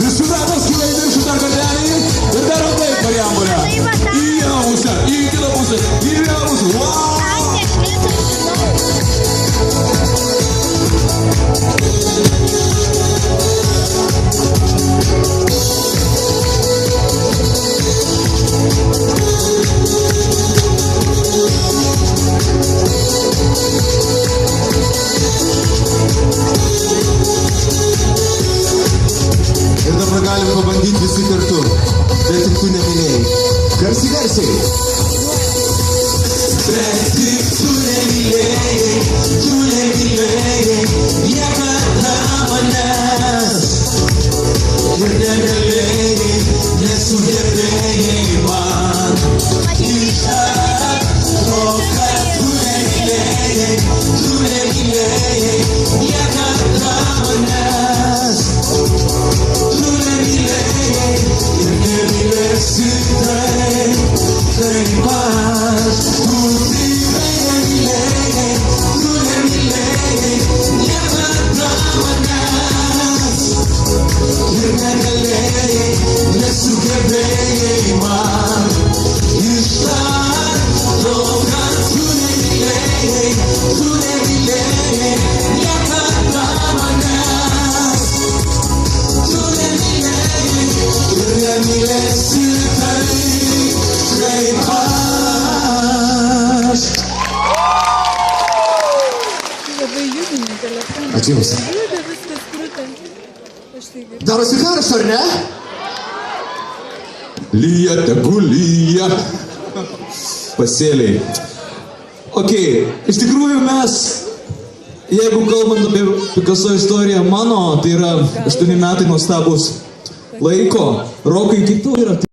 Visų darbas kyla į viršų dar kartelį ir darom taip, Marijampolė. Į vieną pusę, į kitą pusę, į vieną pusę. Wow! Ir dabar galim pabandyti visi kartu, bet tik tu nemylėjai. Garsiai. Bet tik tu nemylėjai, niekada manęs. Ir negalėjai, nesugebėjai man. Ištart to, kad tu nemylėjai, niekada manęs. Tu nemylėjai ir nemylėsi taip aš. Tu tikrai nemylėjai, niekada manęs. Ir negalėjai, nesugebėjai man. Ištart to, kad tu nemylėjai, niekada manęs. Tu nemylėjai ir nemylėsi taip aš. Labai judini telefoną. Ačiū Jums. Juda viskas kruta. Aš tai girdžiu. Darosi karšta, ar ne? Lyja, tegu lyja. Pasėliai. Ok, iš tikrųjų mes, jeigu kalbant apie Picasso istoriją, mano, tai yra 8 metai nuostabus laiko. Rokai, kaip tau yra?